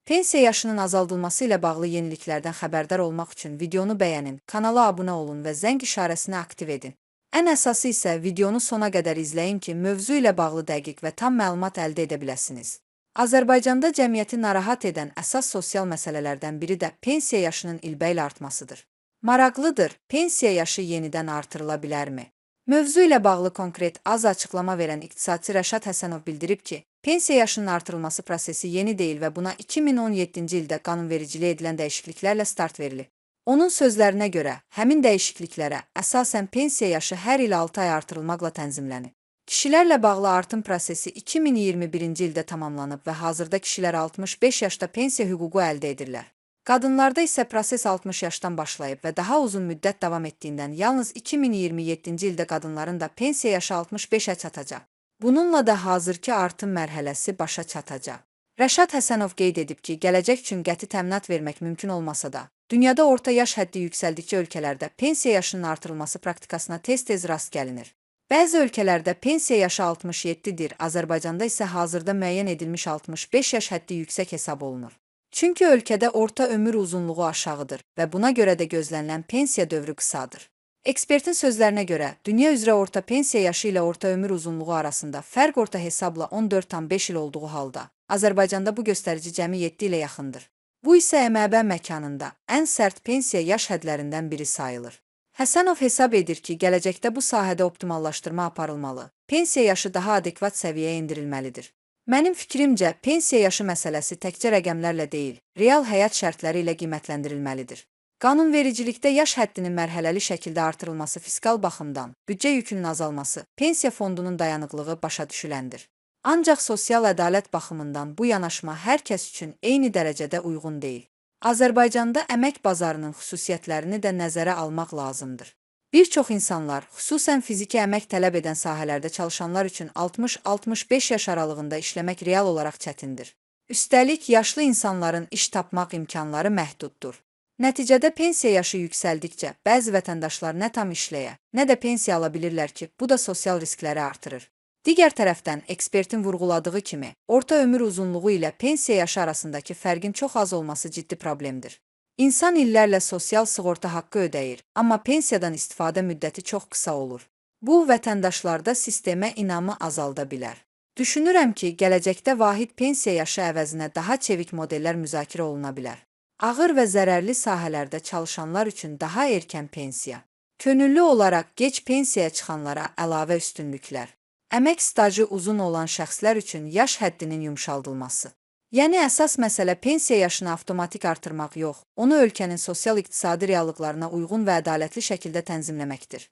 Pensiya yaşının azaldılması ilə bağlı yeniliklərdən xəbərdar olmaq üçün videonu bəyənin, kanala abunə olun və zəng işarəsini aktiv edin. Ən əsası isə videonu sona qədər izləyin ki, mövzu ilə bağlı dəqiq və tam məlumat əldə edə biləsiniz. Azərbaycanda cəmiyyəti narahat edən əsas sosial məsələlərdən biri də pensiya yaşının ilbəil artmasıdır. Maraqlıdır, pensiya yaşı yenidən artırıla bilərmi? Mövzu ilə bağlı konkret az açıqlama verən iqtisadçı Rəşad Həsənov bildirib ki, pensiya yaşının artırılması prosesi yeni deyil və buna 2017-ci ildə qanunvericiliyə edilən dəyişikliklərlə start verilib. Onun sözlərinə görə, həmin dəyişikliklərə əsasən pensiya yaşı hər il 6 ay artırılmaqla tənzimlənib. Kişilərlə bağlı artım prosesi 2021-ci ildə tamamlanıb və hazırda kişilər 65 yaşda pensiya hüququ əldə edirlər. Qadınlarda isə proses 60 yaşdan başlayıb və daha uzun müddət davam etdiyindən yalnız 2027-ci ildə qadınların da pensiya yaşı 65-ə çatacaq. Bununla da hazırki artım mərhələsi başa çatacaq. Rəşad Həsənov qeyd edib ki, gələcək üçün qəti təminat vermək mümkün olmasa da, dünyada orta yaş həddi yüksəldikcə ölkələrdə pensiya yaşının artırılması praktikasına tez-tez rast gəlinir. Bəzi ölkələrdə pensiya yaşı 67-dir, Azərbaycanda isə hazırda müəyyən edilmiş 65 yaş həddi yüksək hesab olunur. Çünki ölkədə orta ömür uzunluğu aşağıdır və buna görə də gözlənilən pensiya dövrü qısadır. Ekspertin sözlərinə görə, dünya üzrə orta pensiya yaşı ilə orta ömür uzunluğu arasında fərq orta hesabla 14,5 il olduğu halda, Azərbaycanda bu göstərici cəmi 7 ilə yaxındır. Bu isə MƏB məkanında ən sərt pensiya yaş hədlərindən biri sayılır. Həsənov hesab edir ki, gələcəkdə bu sahədə optimallaşdırma aparılmalı, pensiya yaşı daha adekvat səviyyəyə endirilməlidir. Mənim fikrimcə, pensiya yaşı məsələsi təkcə rəqəmlərlə deyil, real həyat şərtləri ilə qiymətləndirilməlidir. Qanunvericilikdə yaş həddinin mərhələli şəkildə artırılması fiskal baxımdan, büdcə yükünün azalması, pensiya fondunun dayanıqlığı başa düşüləndir. Ancaq sosial ədalət baxımından bu yanaşma hər kəs üçün eyni dərəcədə uyğun deyil. Azərbaycanda əmək bazarının xüsusiyyətlərini də nəzərə almaq lazımdır. Bir çox insanlar, xüsusən fiziki əmək tələb edən sahələrdə çalışanlar üçün 60-65 yaş aralığında işləmək real olaraq çətindir. Üstəlik, yaşlı insanların iş tapmaq imkanları məhduddur. Nəticədə pensiya yaşı yüksəldikcə bəzi vətəndaşlar nə tam işləyə, nə də pensiya ala bilirlər ki, bu da sosial riskləri artırır. Digər tərəfdən, ekspertin vurğuladığı kimi, orta ömür uzunluğu ilə pensiya yaşı arasındakı fərqin çox az olması ciddi problemdir. İnsan illərlə sosial sığorta haqqı ödəyir, amma pensiyadan istifadə müddəti çox qısa olur. Bu, vətəndaşlarda sistemə inamı azalda bilər. Düşünürəm ki, gələcəkdə vahid pensiya yaşı əvəzinə daha çevik modellər müzakirə oluna bilər. Ağır və zərərli sahələrdə çalışanlar üçün daha erkən pensiya. Könüllü olaraq gec pensiyaya çıxanlara əlavə üstünlüklər. Əmək stajı uzun olan şəxslər üçün yaş həddinin yumşaldılması. Yəni əsas məsələ pensiya yaşını avtomatik artırmaq yox, onu ölkənin sosial-iqtisadi reallıqlarına uyğun və ədalətli şəkildə tənzimləməkdir.